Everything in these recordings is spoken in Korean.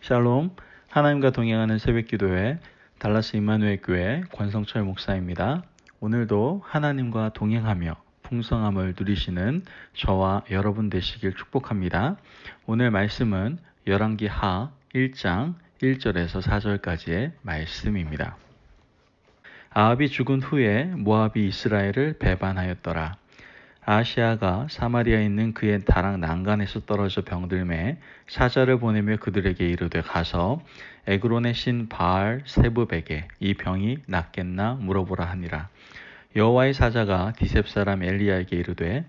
샬롬, 하나님과 동행하는 새벽기도회 달라스 임마누엘 교회 권성철 목사입니다. 오늘도 하나님과 동행하며 풍성함을 누리시는 저와 여러분 되시길 축복합니다. 오늘 말씀은 열왕기 하 1장 1절에서 4절까지의 말씀입니다. 아합이 죽은 후에 모압이 이스라엘을 배반하였더라. 아하시아가 사마리아에 있는 그의 다락 난간에서 떨어져 병들매 사자를 보내며 그들에게 이르되 가서 에그론의 신 바알 세붑에게 이 병이 낫겠나 물어보라 하니라. 여호와의 사자가 디셉 사람 엘리야에게 이르되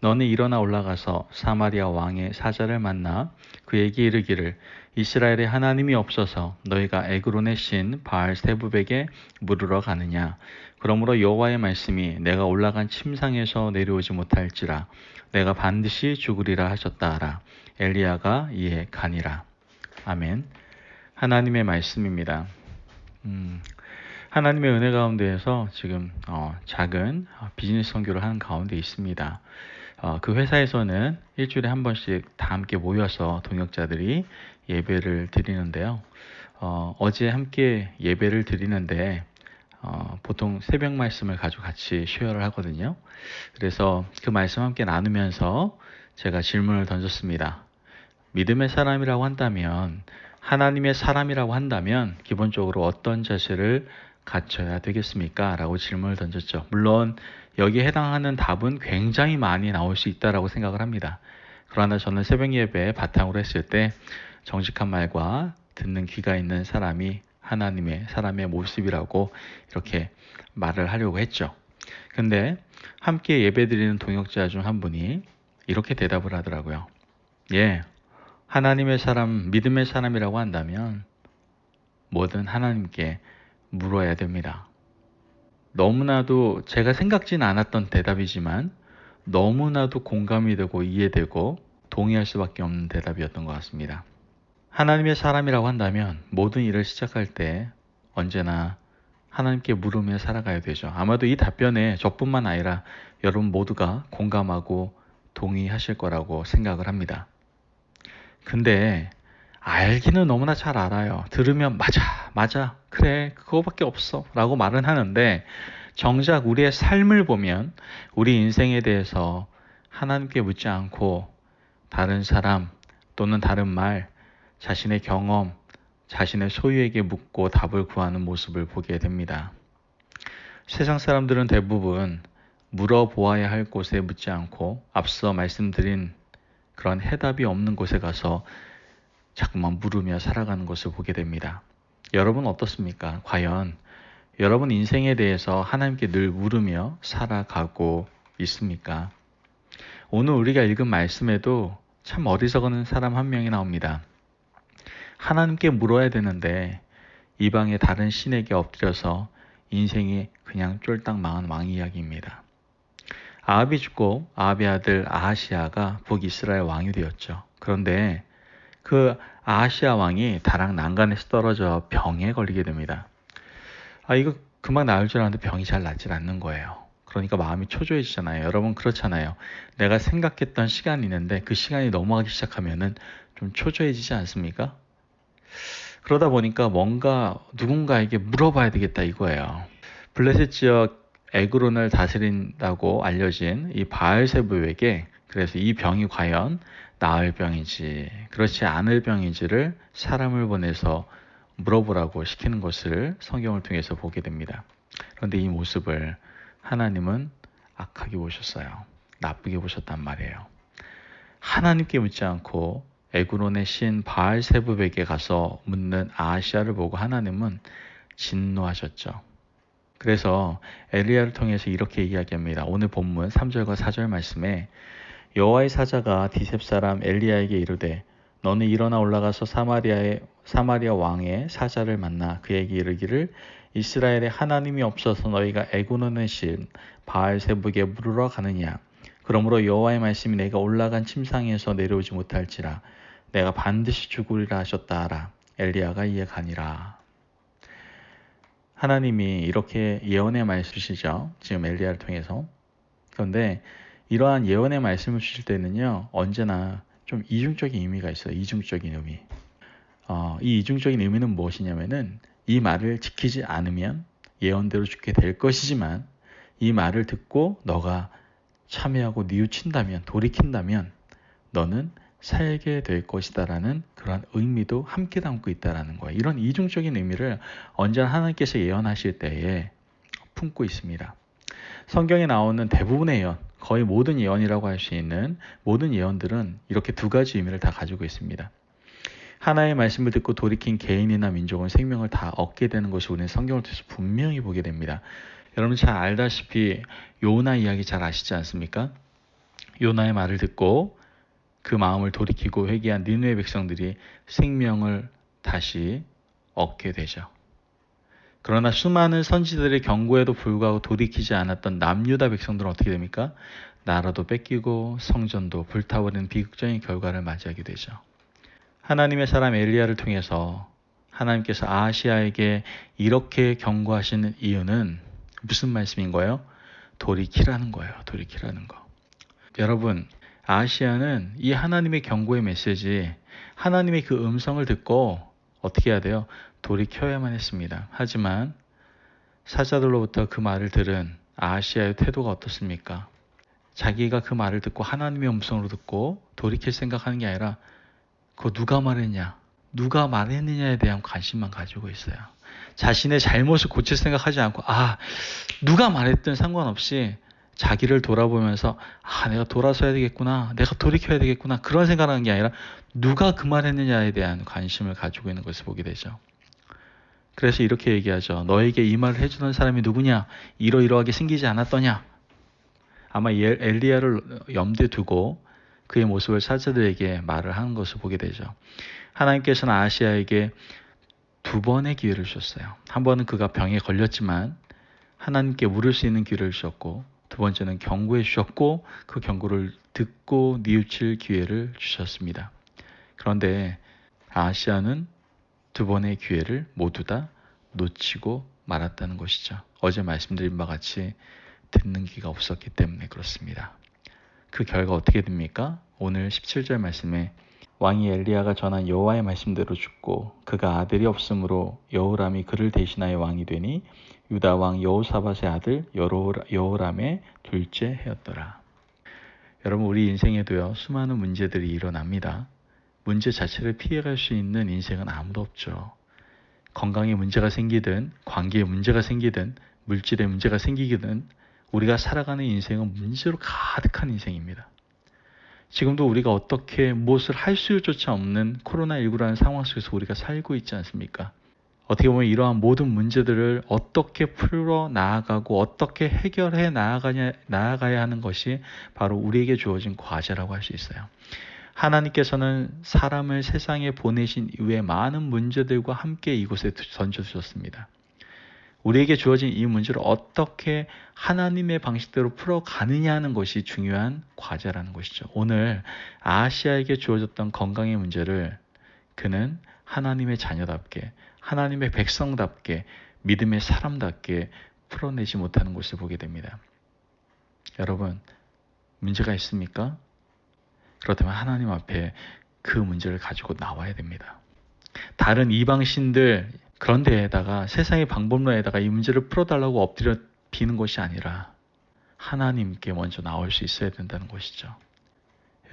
너는 일어나 올라가서 사마리아 왕의 사자를 만나 그에게 이르기를 이스라엘에 하나님이 없어서 너희가 에그론의 신 바알 세붑에게 물으러 가느냐. 그러므로 여호와의 말씀이 내가 올라간 침상에서 내려오지 못할지라 내가 반드시 죽으리라 하셨다 하라. 엘리야가 이에 가니라. 아멘. 하나님의 말씀입니다. 하나님의 은혜 가운데에서 지금 작은 비즈니스 선교를 하는 가운데 있습니다. 그 회사에서는 일주일에 한 번씩 다 함께 모여서 동역자들이 예배를 드리는데요. 어제 함께 예배를 드리는데 보통 새벽 말씀을 가지고 같이 쉐어를 하거든요. 그래서 그 말씀 함께 나누면서 제가 질문을 던졌습니다. 믿음의 사람이라고 한다면, 하나님의 사람이라고 한다면 기본적으로 어떤 자세를 갖춰야 되겠습니까? 라고 질문을 던졌죠. 물론 여기에 해당하는 답은 굉장히 많이 나올 수 있다고 생각을 합니다. 그러나 저는 새벽 예배 바탕으로 했을 때 정직한 말과 듣는 귀가 있는 사람이 하나님의 사람의 모습이라고 이렇게 말을 하려고 했죠. 근데 함께 예배드리는 동역자 중 한 분이 이렇게 대답을 하더라고요. 예, 하나님의 사람, 믿음의 사람이라고 한다면 뭐든 하나님께 물어야 됩니다. 너무나도 제가 생각지는 않았던 대답이지만 너무나도 공감이 되고 이해되고 동의할 수밖에 없는 대답이었던 것 같습니다. 하나님의 사람이라고 한다면 모든 일을 시작할 때 언제나 하나님께 물으며 살아가야 되죠. 아마도 이 답변에 저뿐만 아니라 여러분 모두가 공감하고 동의하실 거라고 생각을 합니다. 근데 알기는 너무나 잘 알아요. 들으면 맞아, 그래, 그거밖에 없어 라고 말은 하는데 정작 우리의 삶을 보면 우리 인생에 대해서 하나님께 묻지 않고 다른 사람 또는 다른 말, 자신의 경험, 자신의 소유에게 묻고 답을 구하는 모습을 보게 됩니다. 세상 사람들은 대부분 물어보아야 할 곳에 묻지 않고 앞서 말씀드린 그런 해답이 없는 곳에 가서 자꾸만 물으며 살아가는 것을 보게 됩니다. 여러분 어떻습니까? 과연 여러분 인생에 대해서 하나님께 늘 물으며 살아가고 있습니까? 오늘 우리가 읽은 말씀에도 참 어리석은 사람 한 명이 나옵니다. 하나님께 물어야 되는데 이방의 다른 신에게 엎드려서 인생이 그냥 쫄딱 망한 왕 이야기입니다. 아합이 죽고 아합의 아들 아하시아가 북이스라엘 왕이 되었죠. 그런데 그 아하시아 왕이 다락 난간에서 떨어져 병에 걸리게 됩니다. 이거 금방 나을 줄 알았는데 병이 잘 낫질 않는 거예요. 그러니까 마음이 초조해지잖아요. 여러분 그렇잖아요. 내가 생각했던 시간이 있는데 그 시간이 넘어가기 시작하면은 좀 초조해지지 않습니까? 그러다 보니까 뭔가 누군가에게 물어봐야 되겠다 이거예요. 블레셋 지역 에그론을 다스린다고 알려진 이 바알세붑에게 그래서 이 병이 과연 나을 병인지 그렇지 않을 병인지를 사람을 보내서 물어보라고 시키는 것을 성경을 통해서 보게 됩니다. 그런데 이 모습을 하나님은 악하게 보셨어요. 나쁘게 보셨단 말이에요. 하나님께 묻지 않고 에그론의 신 바알세붑에게 가서 묻는 아하시아를 보고 하나님은 진노하셨죠. 그래서 엘리야를 통해서 이렇게 이야기합니다. 오늘 본문 3절과 4절 말씀에 여호와의 사자가 디셉 사람 엘리야에게 이르되 너는 일어나 올라가서 사마리아 왕의 사자를 만나 그에게 이르기를 이스라엘에 하나님이 없어서 너희가 에그론의 신 바알세붑에게 물으러 가느냐. 그러므로 여호와의 말씀이 내가 올라간 침상에서 내려오지 못할지라 내가 반드시 죽으리라 하셨다 하라. 엘리야가 이에 가니라. 하나님이 이렇게 예언의 말씀 주시죠. 지금 엘리야를 통해서. 그런데 이러한 예언의 말씀을 주실 때는요. 언제나 좀 이중적인 의미가 있어요. 이중적인 의미. 이 이중적인 의미는 무엇이냐면은 이 말을 지키지 않으면 예언대로 죽게 될 것이지만 이 말을 듣고 너가 참여하고 뉘우친다면, 돌이킨다면 너는 살게 될 것이다라는 그런 의미도 함께 담고 있다라는 거예요. 이런 이중적인 의미를 언제나 하나님께서 예언하실 때에 품고 있습니다. 성경에 나오는 대부분의 예언, 거의 모든 예언이라고 할 수 있는 모든 예언들은 이렇게 두 가지 의미를 다 가지고 있습니다. 하나의 말씀을 듣고 돌이킨 개인이나 민족은 생명을 다 얻게 되는 것이 우리는 성경을 통해서 분명히 보게 됩니다. 여러분 잘 알다시피 요나 이야기 잘 아시지 않습니까? 요나의 말을 듣고 그 마음을 돌이키고 회개한 니느웨 백성들이 생명을 다시 얻게 되죠. 그러나 수많은 선지자들의 경고에도 불구하고 돌이키지 않았던 남유다 백성들은 어떻게 됩니까? 나라도 뺏기고 성전도 불타버리는 비극적인 결과를 맞이하게 되죠. 하나님의 사람 엘리야를 통해서 하나님께서 아하시아에게 이렇게 경고하시는 이유는 무슨 말씀인 거예요? 돌이키라는 거예요. 돌이키라는 거. 여러분, 아하시아는 이 하나님의 경고의 메시지, 하나님의 그 음성을 듣고 어떻게 해야 돼요? 돌이켜야만 했습니다. 하지만 사자들로부터 그 말을 들은 아하시아의 태도가 어떻습니까? 자기가 그 말을 듣고 하나님의 음성으로 듣고 돌이킬 생각하는 게 아니라 그거 누가 말했냐? 누가 말했느냐에 대한 관심만 가지고 있어요. 자신의 잘못을 고칠 생각하지 않고 누가 말했든 상관없이 자기를 돌아보면서 내가 돌아서야 되겠구나. 내가 돌이켜야 되겠구나. 그런 생각하는 게 아니라 누가 그 말했느냐에 대한 관심을 가지고 있는 것을 보게 되죠. 그래서 이렇게 얘기하죠. 너에게 이 말을 해주는 사람이 누구냐? 이러이러하게 생기지 않았더냐? 아마 엘리야를 염두에 두고 그의 모습을 사자들에게 말을 하는 것을 보게 되죠. 하나님께서는 아하시아에게 두 번의 기회를 주셨어요. 한 번은 그가 병에 걸렸지만 하나님께 물을 수 있는 기회를 주셨고, 두 번째는 경고해 주셨고 그 경고를 듣고 뉘우칠 기회를 주셨습니다. 그런데 아하시아는 두 번의 기회를 모두 다 놓치고 말았다는 것이죠. 어제 말씀드린 바와 같이 듣는 귀가 없었기 때문에 그렇습니다. 그 결과 어떻게 됩니까? 오늘 17절 말씀에 왕이 엘리야가 전한 여호와의 말씀대로 죽고 그가 아들이 없으므로 여호람이 그를 대신하여 왕이 되니 유다 왕 여호사밧의 아들 여호람의 둘째 해였더라. 여러분, 우리 인생에도요 수많은 문제들이 일어납니다. 문제 자체를 피해갈 수 있는 인생은 아무도 없죠. 건강에 문제가 생기든 관계에 문제가 생기든 물질에 문제가 생기든 우리가 살아가는 인생은 문제로 가득한 인생입니다. 지금도 우리가 어떻게 무엇을 할 수조차 없는 코로나19라는 상황 속에서 우리가 살고 있지 않습니까? 어떻게 보면 이러한 모든 문제들을 어떻게 풀어 나아가고 어떻게 해결해 나아가야 하는 것이 바로 우리에게 주어진 과제라고 할 수 있어요. 하나님께서는 사람을 세상에 보내신 이후에 많은 문제들과 함께 이곳에 던져주셨습니다. 우리에게 주어진 이 문제를 어떻게 하나님의 방식대로 풀어가느냐 하는 것이 중요한 과제라는 것이죠. 오늘 아하시아에게 주어졌던 건강의 문제를 그는 하나님의 자녀답게, 하나님의 백성답게, 믿음의 사람답게 풀어내지 못하는 것을 보게 됩니다. 여러분, 문제가 있습니까? 그렇다면 하나님 앞에 그 문제를 가지고 나와야 됩니다. 다른 이방신들 그런 데에다가 세상의 방법론에다가 이 문제를 풀어달라고 엎드려 비는 것이 아니라 하나님께 먼저 나올 수 있어야 된다는 것이죠.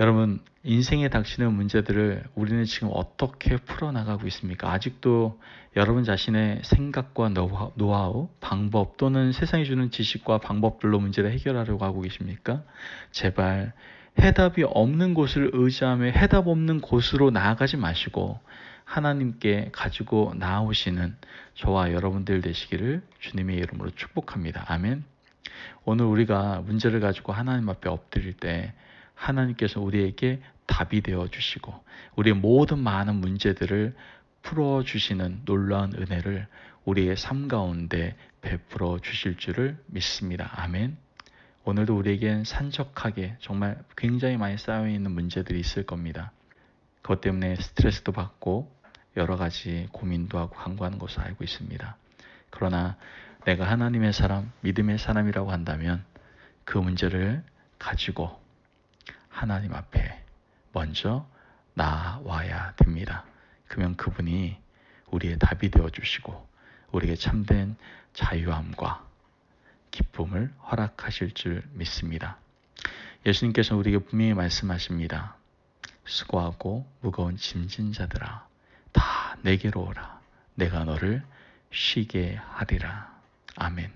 여러분, 인생에 닥치는 문제들을 우리는 지금 어떻게 풀어나가고 있습니까? 아직도 여러분 자신의 생각과 노하우, 방법 또는 세상이 주는 지식과 방법들로 문제를 해결하려고 하고 계십니까? 제발 해답이 없는 곳을 의지하며 해답 없는 곳으로 나아가지 마시고 하나님께 가지고 나오시는 저와 여러분들 되시기를 주님의 이름으로 축복합니다. 아멘. 오늘 우리가 문제를 가지고 하나님 앞에 엎드릴 때 하나님께서 우리에게 답이 되어 주시고 우리의 모든 많은 문제들을 풀어주시는 놀라운 은혜를 우리의 삶 가운데 베풀어 주실 줄을 믿습니다. 아멘. 오늘도 우리에겐 산적하게 정말 굉장히 많이 쌓여있는 문제들이 있을 겁니다. 그것 때문에 스트레스도 받고 여러 가지 고민도 하고 간구하는 것을 알고 있습니다. 그러나 내가 하나님의 사람, 믿음의 사람이라고 한다면 그 문제를 가지고 하나님 앞에 먼저 나와야 됩니다. 그러면 그분이 우리의 답이 되어 주시고 우리에게 참된 자유함과 기쁨을 허락하실 줄 믿습니다. 예수님께서 우리에게 분명히 말씀하십니다. 수고하고 무거운 짐진 자들아 다 내게로 오라. 내가 너를 쉬게 하리라. 아멘.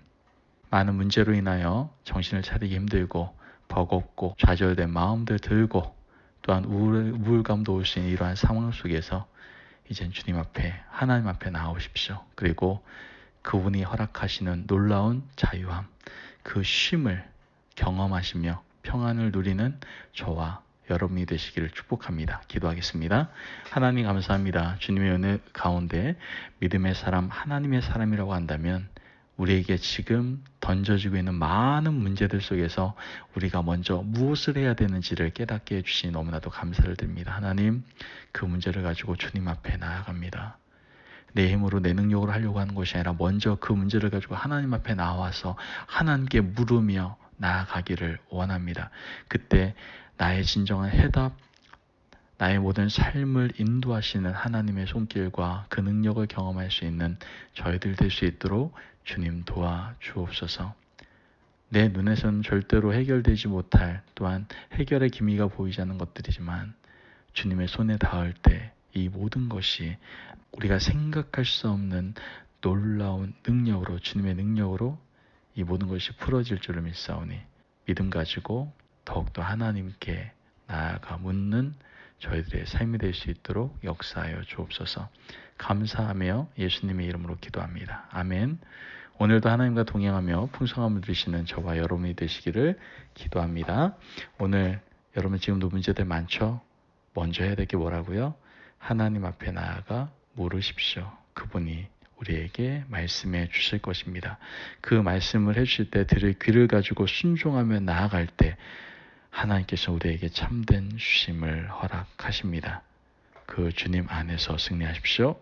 많은 문제로 인하여 정신을 차리기 힘들고 버겁고 좌절된 마음들 들고 또한 우울감도 올 수 있는 이러한 상황 속에서 이젠 주님 앞에 하나님 앞에 나오십시오. 그리고 그분이 허락하시는 놀라운 자유함, 그 쉼을 경험하시며 평안을 누리는 저와 여러분이 되시기를 축복합니다. 기도하겠습니다. 하나님 감사합니다. 주님의 은혜 가운데 믿음의 사람, 하나님의 사람이라고 한다면 우리에게 지금 던져지고 있는 많은 문제들 속에서 우리가 먼저 무엇을 해야 되는지를 깨닫게 해주시니 너무나도 감사를 드립니다. 하나님, 그 문제를 가지고 주님 앞에 나아갑니다. 내 힘으로 내 능력으로 하려고 하는 것이 아니라 먼저 그 문제를 가지고 하나님 앞에 나와서 하나님께 물으며 나아가기를 원합니다. 그때 나의 진정한 해답, 나의 모든 삶을 인도하시는 하나님의 손길과 그 능력을 경험할 수 있는 저희들 될 수 있도록 주님 도와주옵소서. 내 눈에서는 절대로 해결되지 못할 또한 해결의 기미가 보이지 않는 것들이지만 주님의 손에 닿을 때 이 모든 것이 우리가 생각할 수 없는 놀라운 능력으로 주님의 능력으로 이 모든 것이 풀어질 줄을 믿사오니 믿음 가지고 더욱더 하나님께 나아가 묻는 저희들의 삶이 될 수 있도록 역사하여 주옵소서. 감사하며 예수님의 이름으로 기도합니다. 아멘. 오늘도 하나님과 동행하며 풍성함을 누리시는 저와 여러분이 되시기를 기도합니다. 오늘 여러분 지금도 문제들 많죠? 먼저 해야 될 게 뭐라고요? 하나님 앞에 나아가 물으십시오. 그분이 우리에게 말씀해 주실 것입니다. 그 말씀을 해주실 때 들을 귀를 가지고 순종하며 나아갈 때 하나님께서 우리에게 참된 주심을 허락하십니다. 그 주님 안에서 승리하십시오.